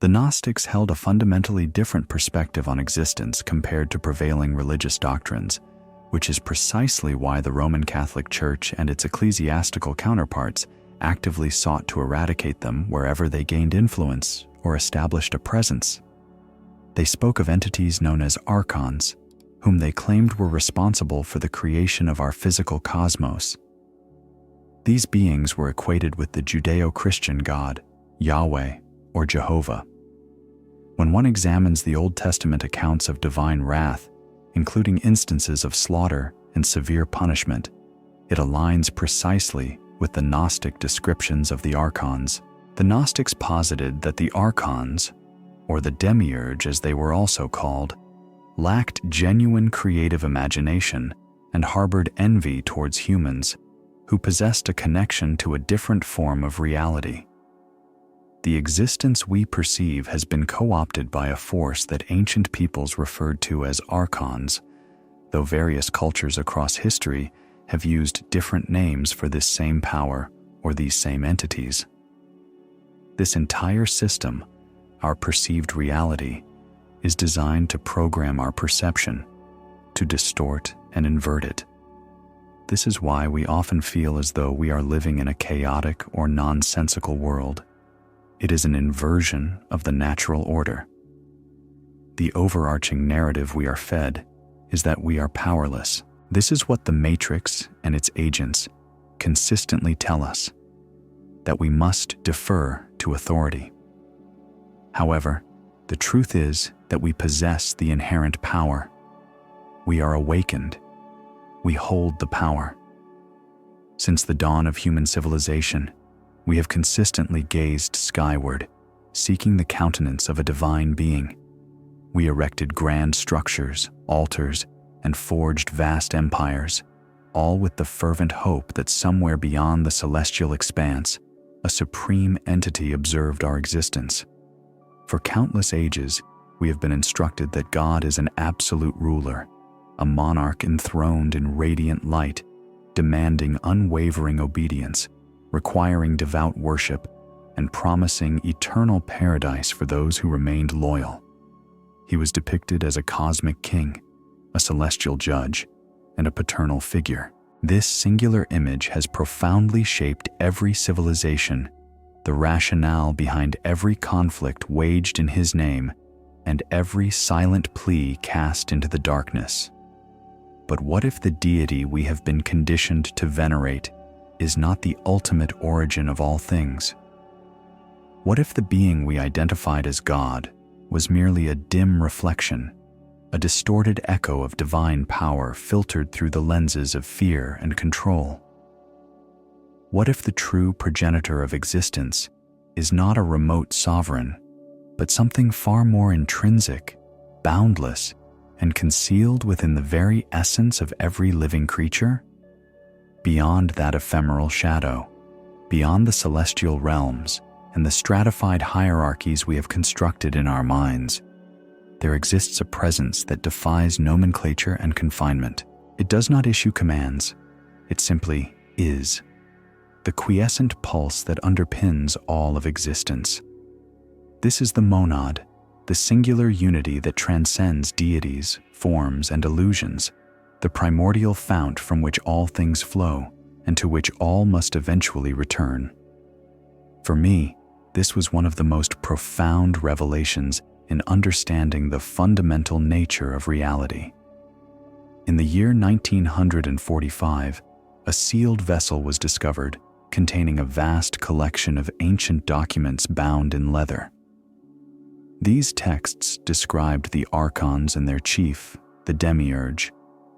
The Gnostics held a fundamentally different perspective on existence compared to prevailing religious doctrines, which is precisely why the Roman Catholic Church and its ecclesiastical counterparts actively sought to eradicate them wherever they gained influence or established a presence. They spoke of entities known as Archons, whom they claimed were responsible for the creation of our physical cosmos. These beings were equated with the Judeo-Christian God, Yahweh, or Jehovah. When one examines the Old Testament accounts of divine wrath, including instances of slaughter and severe punishment, it aligns precisely with the Gnostic descriptions of the Archons. The Gnostics posited that the Archons, or the demiurge as they were also called, lacked genuine creative imagination and harbored envy towards humans who possessed a connection to a different form of reality. The existence we perceive has been co-opted by a force that ancient peoples referred to as Archons, though various cultures across history have used different names for this same power or these same entities. This entire system, our perceived reality, is designed to program our perception, to distort and invert it. This is why we often feel as though we are living in a chaotic or nonsensical world. It is an inversion of the natural order. The overarching narrative we are fed is that we are powerless. This is what the Matrix and its agents consistently tell us, that we must defer to authority. However, the truth is that we possess the inherent power. We are awakened. We hold the power. Since the dawn of human civilization, we have consistently gazed skyward, seeking the countenance of a divine being. We erected grand structures, altars, and forged vast empires, all with the fervent hope that somewhere beyond the celestial expanse, a supreme entity observed our existence. For countless ages, we have been instructed that God is an absolute ruler, a monarch enthroned in radiant light, demanding unwavering obedience, requiring devout worship, and promising eternal paradise for those who remained loyal. He was depicted as a cosmic king, a celestial judge, and a paternal figure. This singular image has profoundly shaped every civilization, the rationale behind every conflict waged in his name, and every silent plea cast into the darkness. But what if the deity we have been conditioned to venerate is not the ultimate origin of all things? What if the being we identified as God was merely a dim reflection, a distorted echo of divine power filtered through the lenses of fear and control? What if the true progenitor of existence is not a remote sovereign, but something far more intrinsic, boundless, and concealed within the very essence of every living creature? Beyond that ephemeral shadow, beyond the celestial realms and the stratified hierarchies we have constructed in our minds, there exists a presence that defies nomenclature and confinement. It does not issue commands, it simply is, the quiescent pulse that underpins all of existence. This is the monad, the singular unity that transcends deities, forms, and illusions, the primordial fount from which all things flow and to which all must eventually return. For me, this was one of the most profound revelations in understanding the fundamental nature of reality. In the year 1945, a sealed vessel was discovered containing a vast collection of ancient documents bound in leather. These texts described the Archons and their chief, the demiurge,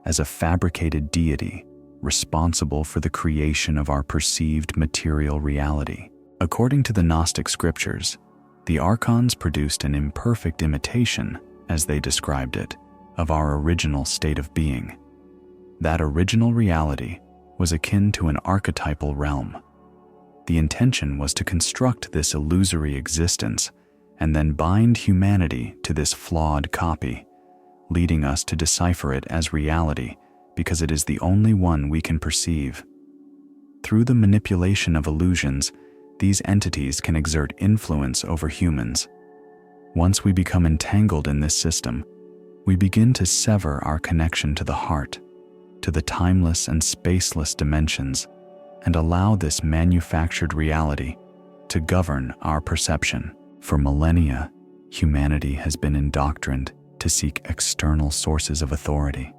as a fabricated deity responsible for the creation of our perceived material reality. According to the Gnostic scriptures, the Archons produced an imperfect imitation, as they described it, of our original state of being. That original reality was akin to an archetypal realm. The intention was to construct this illusory existence and then bind humanity to this flawed copy, leading us to decipher it as reality because it is the only one we can perceive. Through the manipulation of illusions, these entities can exert influence over humans, Once we become entangled in this system, we begin to sever our connection to the heart, to the timeless and spaceless dimensions, and allow this manufactured reality to govern our perception. For millennia, humanity has been indoctrined to seek external sources of authority,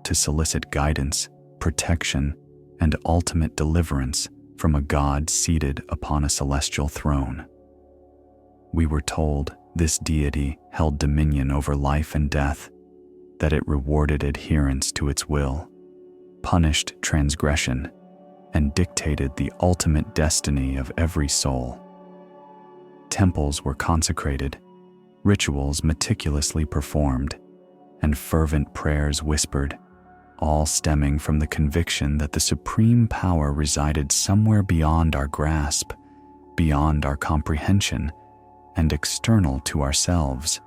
to solicit guidance, protection, and ultimate deliverance from a God seated upon a celestial throne. We were told this deity held dominion over life and death, that it rewarded adherence to its will, punished transgression, and dictated the ultimate destiny of every soul. Temples were consecrated, rituals meticulously performed, and fervent prayers whispered, all stemming from the conviction that the supreme power resided somewhere beyond our grasp, beyond our comprehension, and external to ourselves.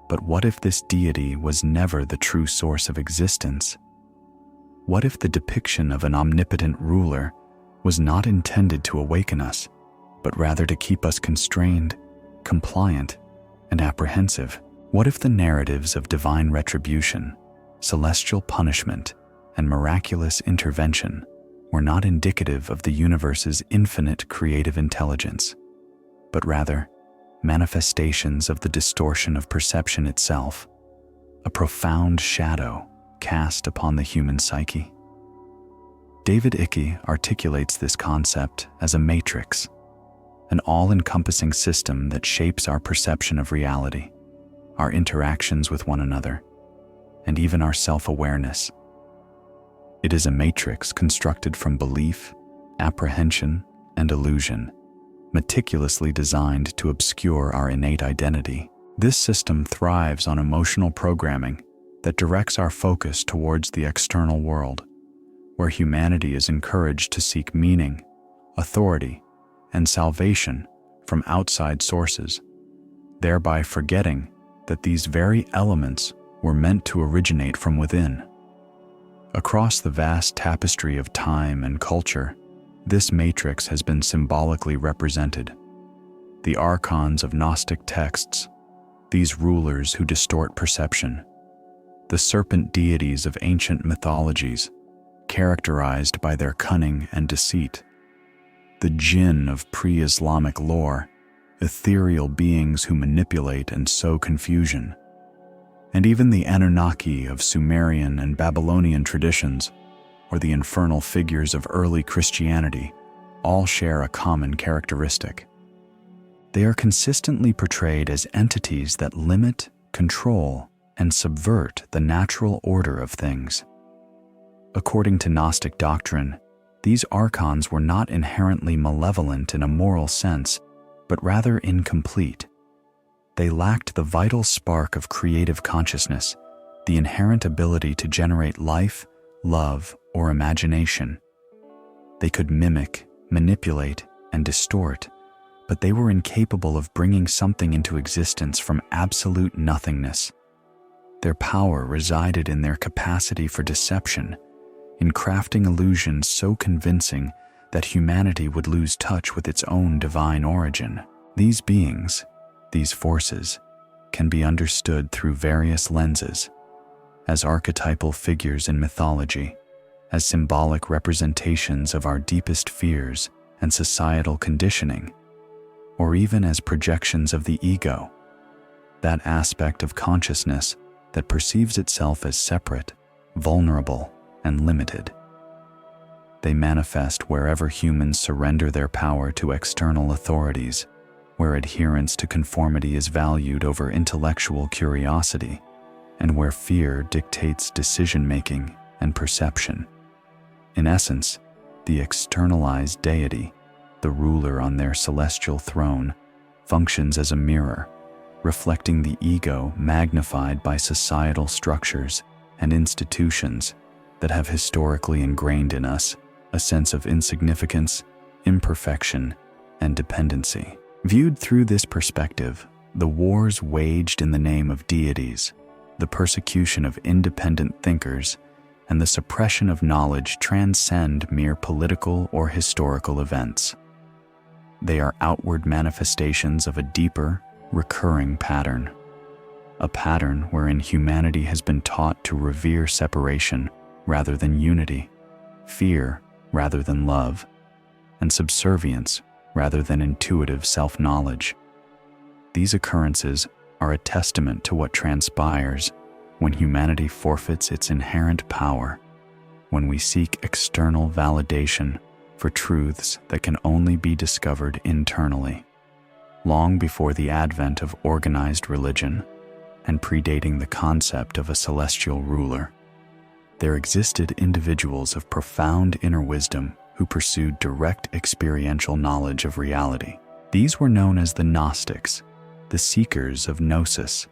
But what if this deity was never the true source of existence? What if the depiction of an omnipotent ruler was not intended to awaken us, but rather to keep us constrained, compliant, and apprehensive? What if the narratives of divine retribution, celestial punishment, and miraculous intervention were not indicative of the universe's infinite creative intelligence, but rather manifestations of the distortion of perception itself, a profound shadow cast upon the human psyche? David Icke articulates this concept as a matrix, an all-encompassing system that shapes our perception of reality, our interactions with one another, and even our self-awareness. It is a matrix constructed from belief, apprehension, and illusion, meticulously designed to obscure our innate identity. This system thrives on emotional programming that directs our focus towards the external world, where humanity is encouraged to seek meaning, authority, and salvation from outside sources, thereby forgetting that these very elements were meant to originate from within. Across the vast tapestry of time and culture, this matrix has been symbolically represented. The Archons of gnostic texts, these rulers who distort perception, the serpent deities of ancient mythologies, characterized by their cunning and deceit, the jinn of pre-Islamic lore, ethereal beings who manipulate and sow confusion, and even the Anunnaki of Sumerian and Babylonian traditions, or the infernal figures of early Christianity, all share a common characteristic. They are consistently portrayed as entities that limit, control, and subvert the natural order of things. According to Gnostic doctrine, these archons were not inherently malevolent in a moral sense, but rather incomplete. They lacked the vital spark of creative consciousness, the inherent ability to generate life, love, or imagination. They could mimic, manipulate, and distort, but they were incapable of bringing something into existence from absolute nothingness. Their power resided in their capacity for deception, in crafting illusions so convincing that humanity would lose touch with its own divine origin. These beings, these forces, can be understood through various lenses, as archetypal figures in mythology, as symbolic representations of our deepest fears and societal conditioning, or even as projections of the ego, that aspect of consciousness that perceives itself as separate, vulnerable, and limited. They manifest wherever humans surrender their power to external authorities, where adherence to conformity is valued over intellectual curiosity, and where fear dictates decision-making and perception. In essence, the externalized deity, the ruler on their celestial throne, functions as a mirror, reflecting the ego magnified by societal structures and institutions that have historically ingrained in us a sense of insignificance, imperfection, and dependency. Viewed through this perspective, the wars waged in the name of deities, the persecution of independent thinkers, and the suppression of knowledge transcend mere political or historical events. They are outward manifestations of a deeper, recurring pattern. A pattern wherein humanity has been taught to revere separation rather than unity, fear rather than love, and subservience rather than intuitive self-knowledge. These occurrences are a testament to what transpires when humanity forfeits its inherent power, when we seek external validation for truths that can only be discovered internally. Long before the advent of organized religion, and predating the concept of a celestial ruler, there existed individuals of profound inner wisdom who pursued direct experiential knowledge of reality. These were known as the Gnostics, the seekers of gnosis,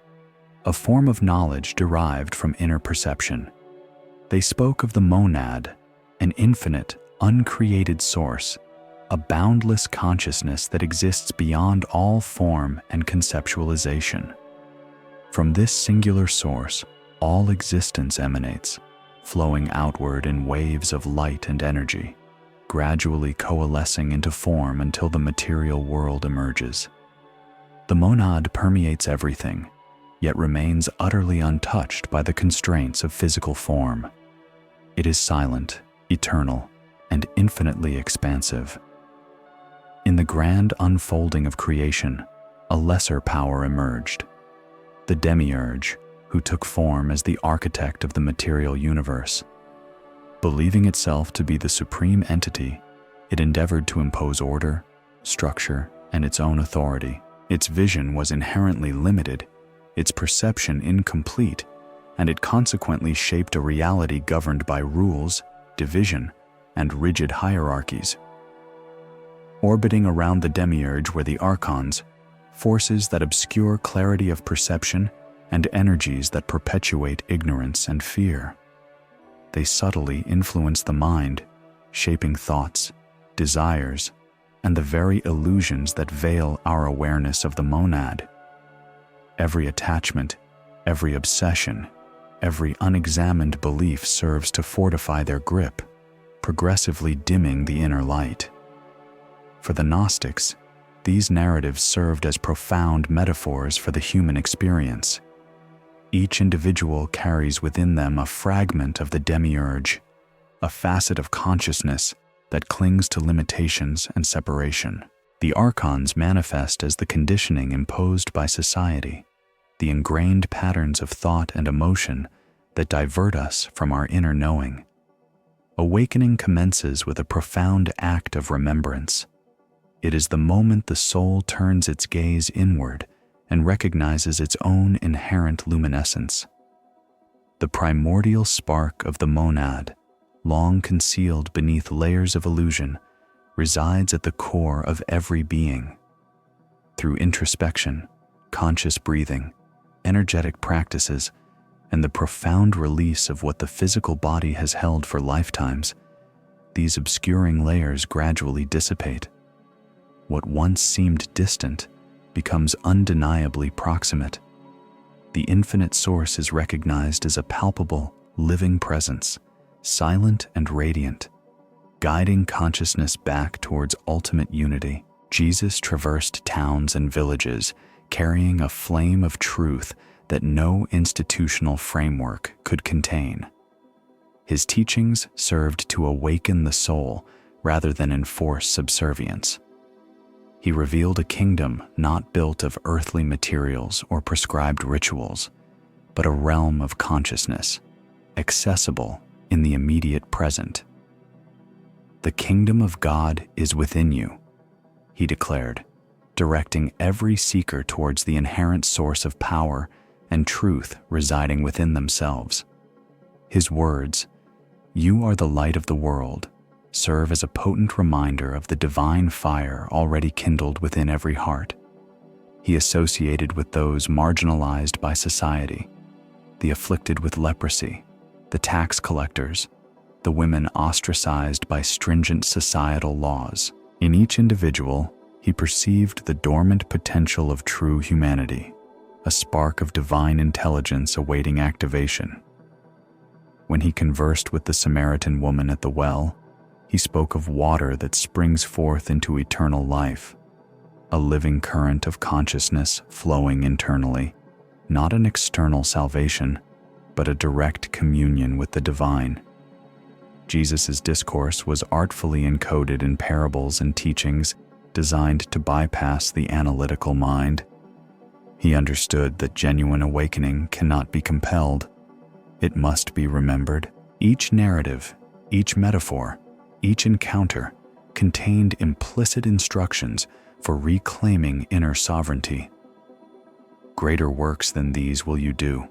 a form of knowledge derived from inner perception. They spoke of the monad, an infinite, uncreated source, a boundless consciousness that exists beyond all form and conceptualization. From this singular source, all existence emanates, flowing outward in waves of light and energy, gradually coalescing into form until the material world emerges. The monad permeates everything, yet remains utterly untouched by the constraints of physical form. It is silent, eternal, and infinitely expansive. In the grand unfolding of creation, a lesser power emerged, the demiurge, who took form as the architect of the material universe. Believing itself to be the supreme entity, it endeavored to impose order, structure, and its own authority. Its vision was inherently limited, its perception incomplete, and it consequently shaped a reality governed by rules, division, and rigid hierarchies. Orbiting around the demiurge were the Archons, forces that obscure clarity of perception and energies that perpetuate ignorance and fear. They subtly influence the mind, shaping thoughts, desires, and the very illusions that veil our awareness of the monad. Every attachment, every obsession, every unexamined belief serves to fortify their grip, progressively dimming the inner light. For the Gnostics, these narratives served as profound metaphors for the human experience. Each individual carries within them a fragment of the demiurge, a facet of consciousness that clings to limitations and separation. The Archons manifest as the conditioning imposed by society, the ingrained patterns of thought and emotion that divert us from our inner knowing. Awakening commences with a profound act of remembrance. It is the moment the soul turns its gaze inward and recognizes its own inherent luminescence. The primordial spark of the monad, long concealed beneath layers of illusion, resides at the core of every being. Through introspection, conscious breathing, energetic practices, and the profound release of what the physical body has held for lifetimes, these obscuring layers gradually dissipate. What once seemed distant becomes undeniably proximate. The infinite source is recognized as a palpable, living presence, silent and radiant, guiding consciousness back towards ultimate unity. Jesus traversed towns and villages, carrying a flame of truth that no institutional framework could contain. His teachings served to awaken the soul rather than enforce subservience. He revealed a kingdom not built of earthly materials or prescribed rituals, but a realm of consciousness, accessible in the immediate present. "The kingdom of God is within you," he declared, directing every seeker towards the inherent source of power and truth residing within themselves. His words, "You are the light of the world," serve as a potent reminder of the divine fire already kindled within every heart. He associated with those marginalized by society, the afflicted with leprosy, the tax collectors, the women ostracized by stringent societal laws. In each individual, he perceived the dormant potential of true humanity, a spark of divine intelligence awaiting activation. When he conversed with the Samaritan woman at the well, he spoke of water that springs forth into eternal life. a living current of consciousness flowing internally, not an external salvation, but a direct communion with the divine. Jesus' discourse was artfully encoded in parables and teachings designed to bypass the analytical mind. He understood that genuine awakening cannot be compelled. It must be remembered. Each narrative, each metaphor, each encounter contained implicit instructions for reclaiming inner sovereignty. "Greater works than these will you do,"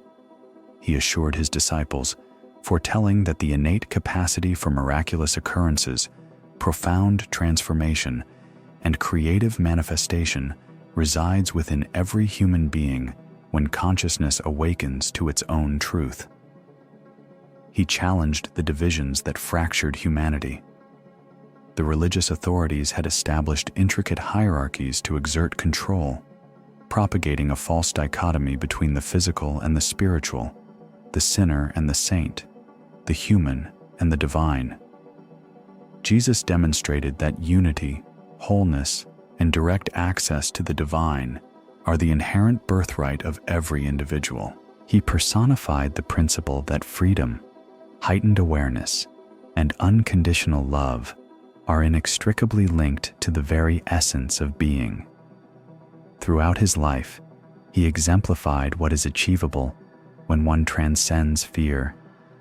he assured his disciples, foretelling that the innate capacity for miraculous occurrences, profound transformation, and creative manifestation resides within every human being when consciousness awakens to its own truth. He challenged the divisions that fractured humanity. The religious authorities had established intricate hierarchies to exert control, propagating a false dichotomy between the physical and the spiritual, the sinner and the saint, the human and the divine. Jesus demonstrated that unity, wholeness, and direct access to the divine are the inherent birthright of every individual. He personified the principle that freedom, heightened awareness, and unconditional love are inextricably linked to the very essence of being. Throughout his life, he exemplified what is achievable when one transcends fear,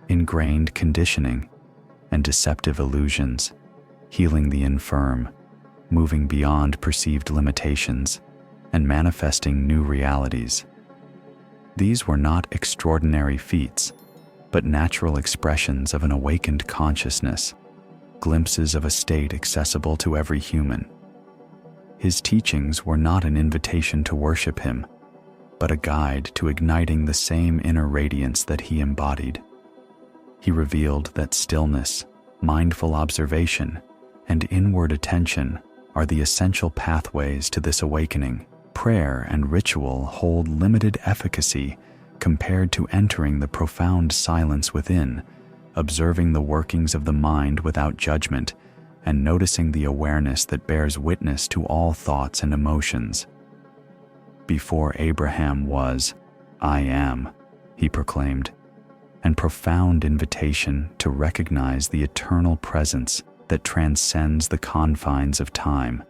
ingrained conditioning, and deceptive illusions, healing the infirm, moving beyond perceived limitations, and manifesting new realities. These were not extraordinary feats, but natural expressions of an awakened consciousness, glimpses of a state accessible to every human. His teachings were not an invitation to worship him, but a guide to igniting the same inner radiance that he embodied. He revealed that stillness, mindful observation, and inward attention are the essential pathways to this awakening. Prayer and ritual hold limited efficacy compared to entering the profound silence within, observing the workings of the mind without judgment, and noticing the awareness that bears witness to all thoughts and emotions. "Before Abraham was, I am," he proclaimed, an profound invitation to recognize the eternal presence that transcends the confines of time,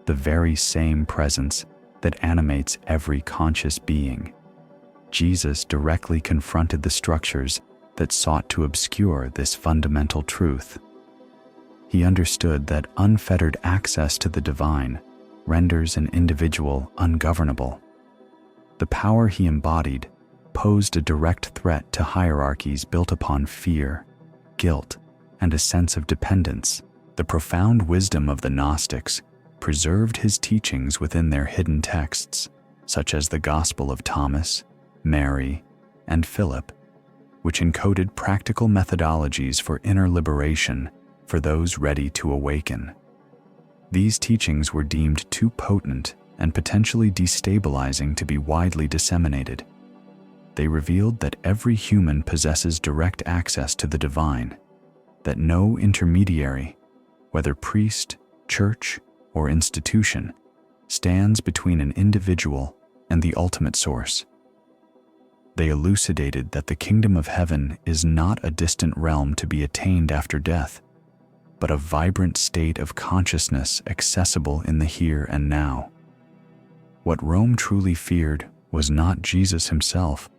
the very same presence that animates every conscious being. Jesus directly confronted the structures that sought to obscure this fundamental truth. He understood that unfettered access to the divine renders an individual ungovernable. The power he embodied posed a direct threat to hierarchies built upon fear, guilt, and a sense of dependence. The profound wisdom of the Gnostics preserved his teachings within their hidden texts, such as the Gospel of Thomas, Mary, and Philip, which encoded practical methodologies for inner liberation for those ready to awaken. These teachings were deemed too potent and potentially destabilizing to be widely disseminated. They revealed that every human possesses direct access to the divine, that no intermediary, whether priest, church, or institution, stands between an individual and the ultimate source. They elucidated that the kingdom of heaven is not a distant realm to be attained after death, but a vibrant state of consciousness accessible in the here and now. What Rome truly feared was not Jesus himself,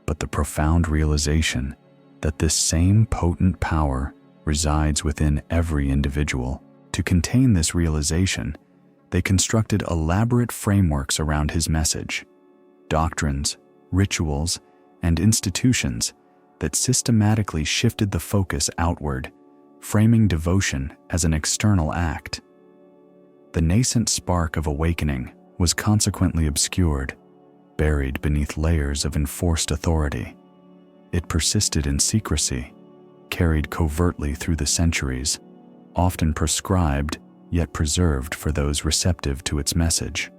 but the profound realization that this same potent power resides within every individual. To contain this realization, they constructed elaborate frameworks around his message, doctrines, rituals, and institutions that systematically shifted the focus outward, framing devotion as an external act. The nascent spark of awakening was consequently obscured, buried beneath layers of enforced authority. It persisted in secrecy, carried covertly through the centuries, often prescribed yet preserved for those receptive to its message.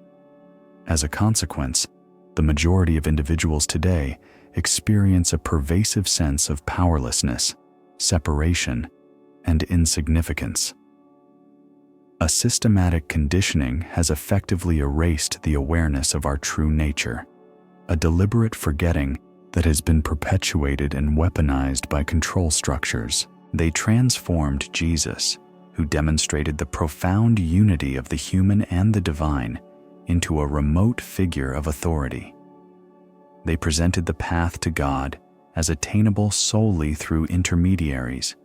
As a consequence, the majority of individuals today experience a pervasive sense of powerlessness, separation, and insignificance. A systematic conditioning has effectively erased the awareness of our true nature, a deliberate forgetting that has been perpetuated and weaponized by control structures. They transformed Jesus, who demonstrated the profound unity of the human and the divine, into a remote figure of authority. They presented the path to God as attainable solely through intermediaries,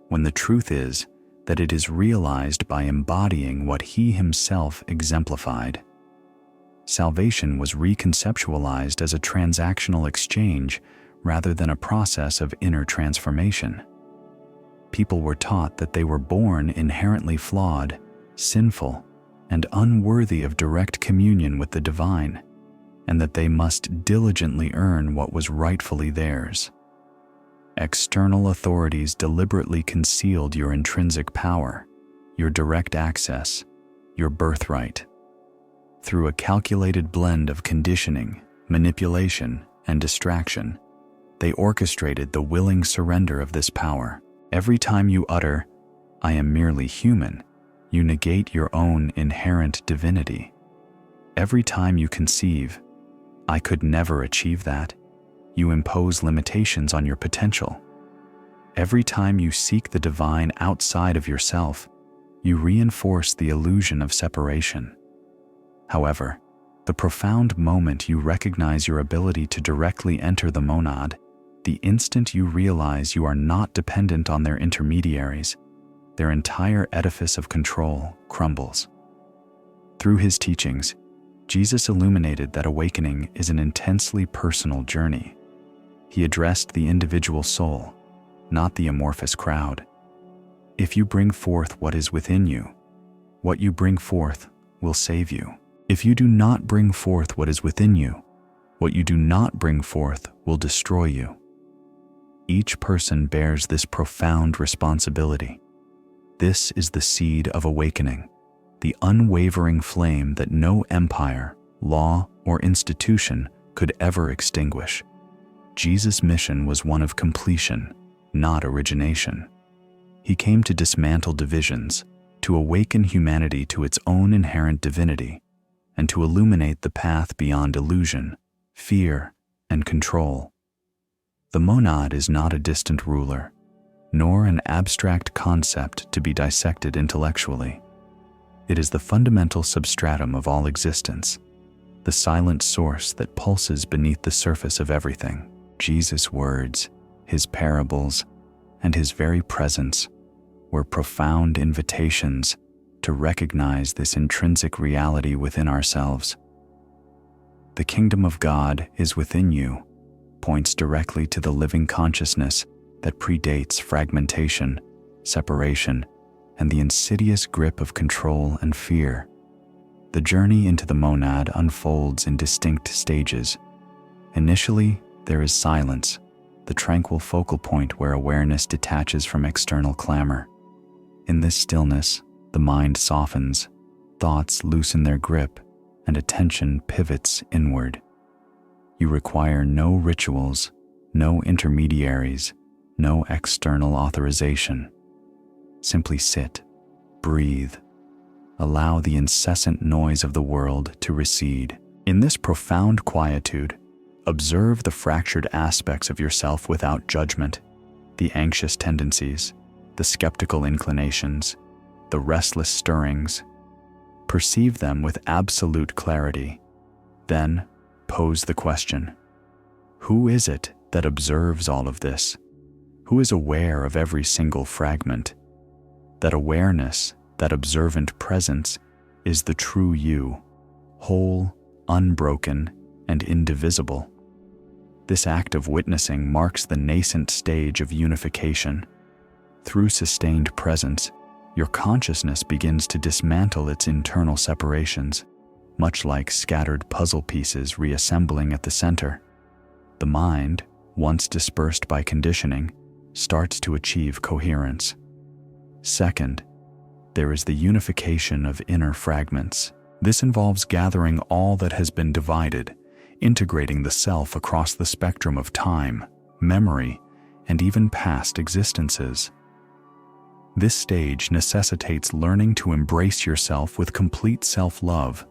when the truth is that it is realized by embodying what he himself exemplified. Salvation was reconceptualized as a transactional exchange rather than a process of inner transformation. People were taught that they were born inherently flawed, sinful, and unworthy of direct communion with the divine, and that they must diligently earn what was rightfully theirs. External authorities deliberately concealed your intrinsic power, your direct access, your birthright. Through a calculated blend of conditioning, manipulation, and distraction, they orchestrated the willing surrender of this power. Every time you utter, "I am merely human," you negate your own inherent divinity. Every time you conceive, "I could never achieve that," you impose limitations on your potential. Every time you seek the divine outside of yourself, you reinforce the illusion of separation. However, the profound moment you recognize your ability to directly enter the monad, the instant you realize you are not dependent on their intermediaries, their entire edifice of control crumbles. Through his teachings, Jesus illuminated that awakening is an intensely personal journey. He addressed the individual soul, not the amorphous crowd. If you bring forth what is within you, what you bring forth will save you. If you do not bring forth what is within you, what you do not bring forth will destroy you. Each person bears this profound responsibility. This is the seed of awakening, the unwavering flame that no empire, law, or institution could ever extinguish. Jesus' mission was one of completion, not origination. He came to dismantle divisions, to awaken humanity to its own inherent divinity, and to illuminate the path beyond illusion, fear, and control. The monad is not a distant ruler, nor an abstract concept to be dissected intellectually. It is the fundamental substratum of all existence, the silent source that pulses beneath the surface of everything. Jesus' words, his parables, and his very presence were profound invitations to recognize this intrinsic reality within ourselves. The kingdom of God is within you points directly to the living consciousness that predates fragmentation, separation, and the insidious grip of control and fear. The journey into the monad unfolds in distinct stages. Initially, there is silence, the tranquil focal point where awareness detaches from external clamor. In this stillness, the mind softens, thoughts loosen their grip, and attention pivots inward. You require no rituals, no intermediaries, no external authorization. Simply sit, breathe, allow the incessant noise of the world to recede. In this profound quietude, observe the fractured aspects of yourself without judgment, the anxious tendencies, the skeptical inclinations, the restless stirrings. Perceive them with absolute clarity. Then pose the question: who is it that observes all of this? Who is aware of every single fragment? That awareness, that observant presence, is the true you, whole, unbroken, and indivisible. This act of witnessing marks the nascent stage of unification. Through sustained presence, your consciousness begins to dismantle its internal separations, much like scattered puzzle pieces reassembling at the center. The mind, once dispersed by conditioning, starts to achieve coherence. Second, there is the unification of inner fragments. This involves gathering all that has been divided, integrating the self across the spectrum of time, memory, and even past existences. This stage necessitates learning to embrace yourself with complete self-love,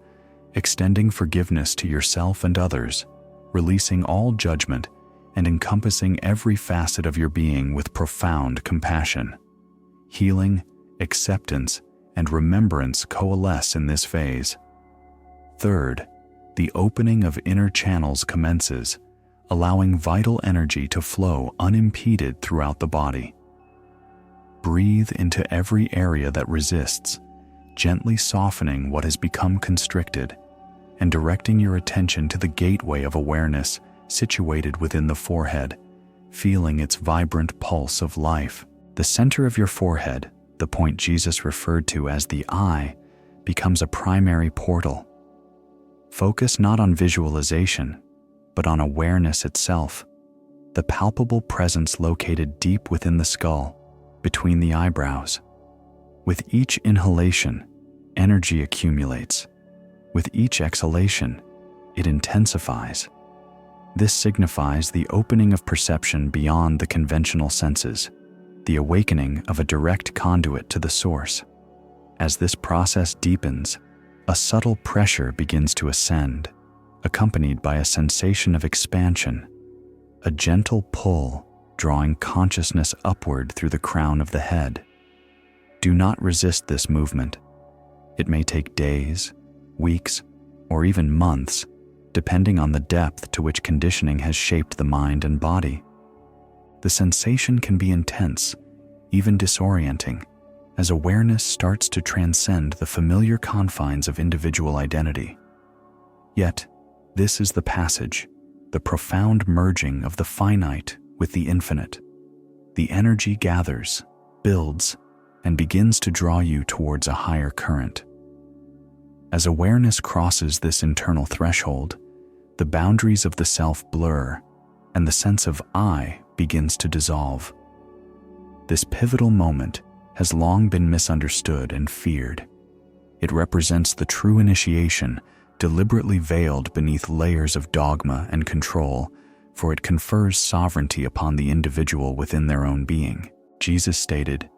extending forgiveness to yourself and others, releasing all judgment, and encompassing every facet of your being with profound compassion. Healing, acceptance, and remembrance coalesce in this phase. Third, the opening of inner channels commences, allowing vital energy to flow unimpeded throughout the body. Breathe into every area that resists, gently softening what has become constricted, and directing your attention to the gateway of awareness situated within the forehead, feeling its vibrant pulse of life. The center of your forehead, the point Jesus referred to as the eye, becomes a primary portal. Focus not on visualization, but on awareness itself, the palpable presence located deep within the skull, between the eyebrows. With each inhalation, energy accumulates. With each exhalation, it intensifies. This signifies the opening of perception beyond the conventional senses, the awakening of a direct conduit to the source. As this process deepens, a subtle pressure begins to ascend, accompanied by a sensation of expansion, a gentle pull drawing consciousness upward through the crown of the head. Do not resist this movement. It may take days, weeks, or even months, depending on the depth to which conditioning has shaped the mind and body. The sensation can be intense, even disorienting, as awareness starts to transcend the familiar confines of individual identity. Yet, this is the passage, the profound merging of the finite with the infinite. The energy gathers, builds, and begins to draw you towards a higher current. As awareness crosses this internal threshold, the boundaries of the self blur, and the sense of I begins to dissolve. This pivotal moment has long been misunderstood and feared. It represents the true initiation, deliberately veiled beneath layers of dogma and control, for it confers sovereignty upon the individual within their own being. Jesus stated,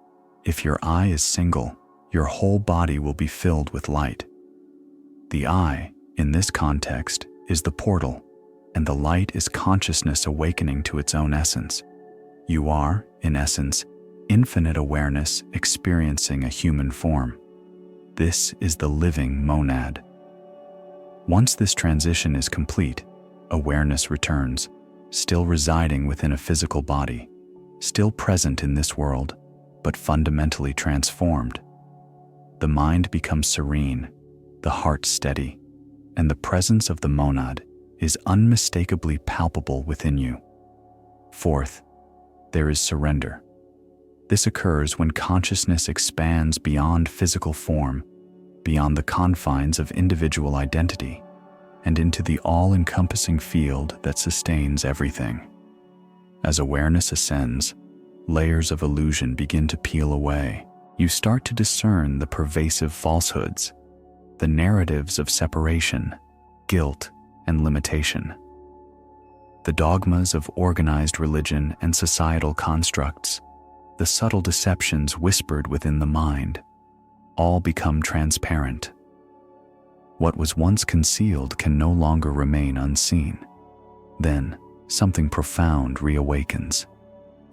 "If your eye is single, your whole body will be filled with light." The eye, in this context, is the portal, and the light is consciousness awakening to its own essence. You are, in essence, infinite awareness experiencing a human form. This is the living monad. Once this transition is complete, awareness returns, still residing within a physical body, still present in this world, but fundamentally transformed. The mind becomes serene, the heart steady, and the presence of the monad is unmistakably palpable within you. Fourth, there is surrender. This occurs when consciousness expands beyond physical form, beyond the confines of individual identity, and into the all-encompassing field that sustains everything. As awareness ascends, layers of illusion begin to peel away. You start to discern the pervasive falsehoods, the narratives of separation, guilt, and limitation. The dogmas of organized religion and societal constructs, the subtle deceptions whispered within the mind, all become transparent. What was once concealed can no longer remain unseen. Then, something profound reawakens.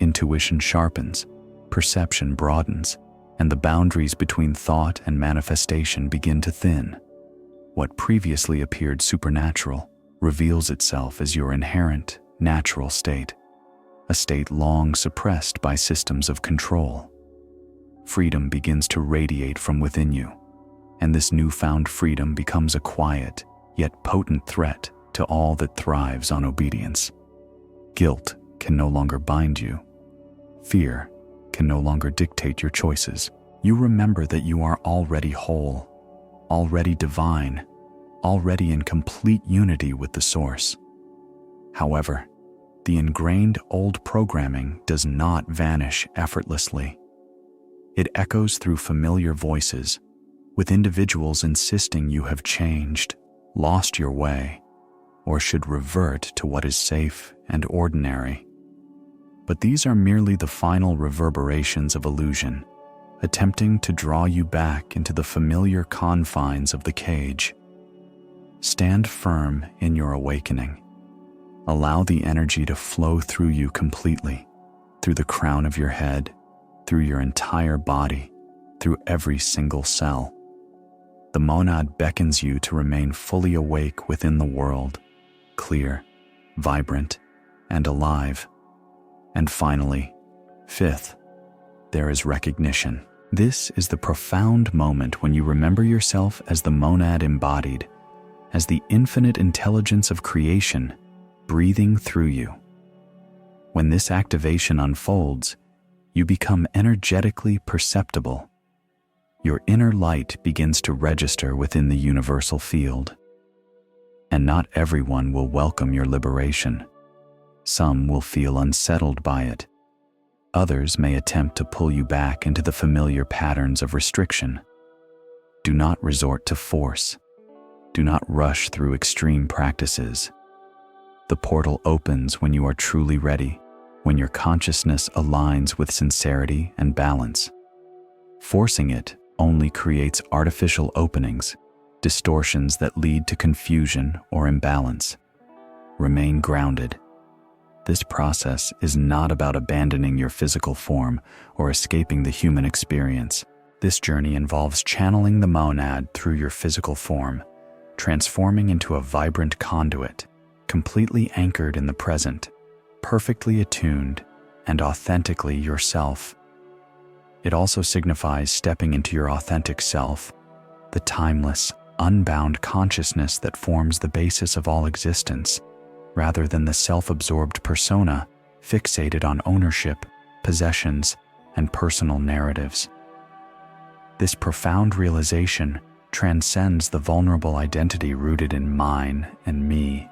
Intuition sharpens, perception broadens, and the boundaries between thought and manifestation begin to thin. What previously appeared supernatural reveals itself as your inherent, natural state, a state long suppressed by systems of control. Freedom begins to radiate from within you, and this newfound freedom becomes a quiet, yet potent threat to all that thrives on obedience. Guilt can no longer bind you. Fear can no longer dictate your choices. You remember that you are already whole, already divine, already in complete unity with the Source. However, the ingrained old programming does not vanish effortlessly. It echoes through familiar voices, with individuals insisting you have changed, lost your way, or should revert to what is safe and ordinary. But these are merely the final reverberations of illusion. attempting to draw you back into the familiar confines of the cage. Stand firm in your awakening. Allow the energy to flow through you completely, through the crown of your head, through your entire body, through every single cell. The monad beckons you to remain fully awake within the world, clear, vibrant, and alive. And finally, fifth, there is recognition. This is the profound moment when you remember yourself as the monad embodied, as the infinite intelligence of creation breathing through you. When this activation unfolds, you become energetically perceptible. Your inner light begins to register within the universal field. And not everyone will welcome your liberation. Some will feel unsettled by it. Others may attempt to pull you back into the familiar patterns of restriction. Do not resort to force. Do not rush through extreme practices. The portal opens when you are truly ready, when your consciousness aligns with sincerity and balance. Forcing it only creates artificial openings, distortions that lead to confusion or imbalance. Remain grounded. This process is not about abandoning your physical form or escaping the human experience. This journey involves channeling the monad through your physical form, transforming into a vibrant conduit, completely anchored in the present, perfectly attuned, and authentically yourself. It also signifies stepping into your authentic self, the timeless, unbound consciousness that forms the basis of all existence, rather than the self-absorbed persona fixated on ownership, possessions, and personal narratives. This profound realization transcends the vulnerable identity rooted in mine and me,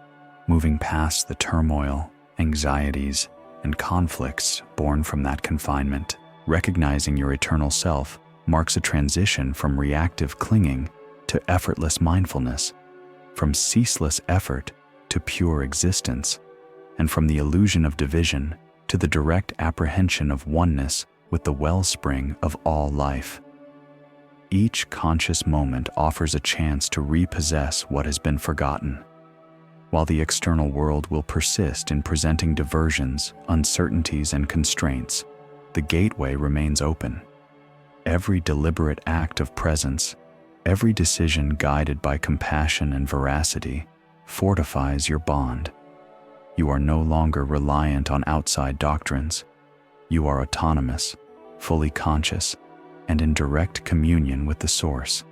moving past the turmoil, anxieties, and conflicts born from that confinement. Recognizing your eternal self marks a transition from reactive clinging to effortless mindfulness, from ceaseless effort to pure existence, and from the illusion of division to the direct apprehension of oneness with the wellspring of all life. Each conscious moment offers a chance to repossess what has been forgotten. While the external world will persist in presenting diversions, uncertainties, and constraints, the gateway remains open. Every deliberate act of presence, every decision guided by compassion and veracity, fortifies your bond. You are no longer reliant on outside doctrines. You are autonomous, fully conscious, and in direct communion with the Source.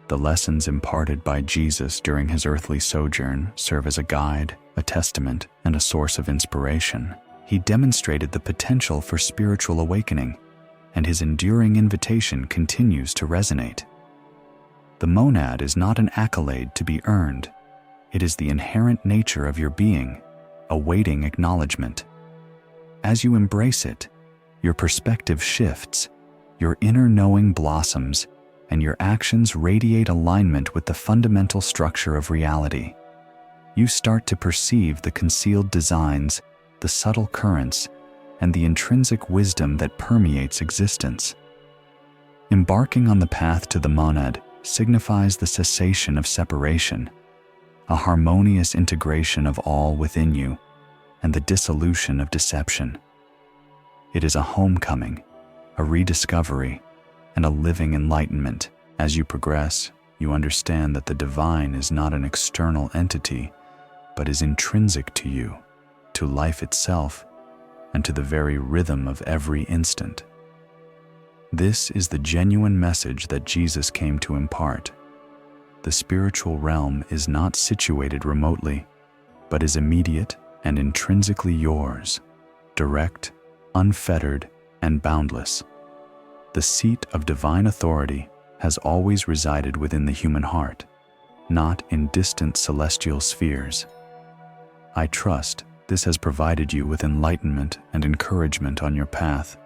The lessons imparted by Jesus during his earthly sojourn serve as a guide, a testament, and a source of inspiration. He demonstrated the potential for spiritual awakening, and his enduring invitation continues to resonate. The monad is not an accolade to be earned. It is the inherent nature of your being, awaiting acknowledgement. As you embrace it, your perspective shifts, your inner knowing blossoms, and your actions radiate alignment with the fundamental structure of reality. You start to perceive the concealed designs, the subtle currents, and the intrinsic wisdom that permeates existence. Embarking on the path to the monad signifies the cessation of separation, a harmonious integration of all within you, and the dissolution of deception. It is a homecoming, a rediscovery, and a living enlightenment. As you progress, you understand that the divine is not an external entity, but is intrinsic to you, to life itself, and to the very rhythm of every instant. This is the genuine message that Jesus came to impart. The spiritual realm is not situated remotely, but is immediate and intrinsically yours, direct, unfettered, and boundless. The seat of divine authority has always resided within the human heart, not in distant celestial spheres. I trust this has provided you with enlightenment and encouragement on your path.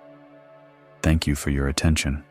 Thank you for your attention.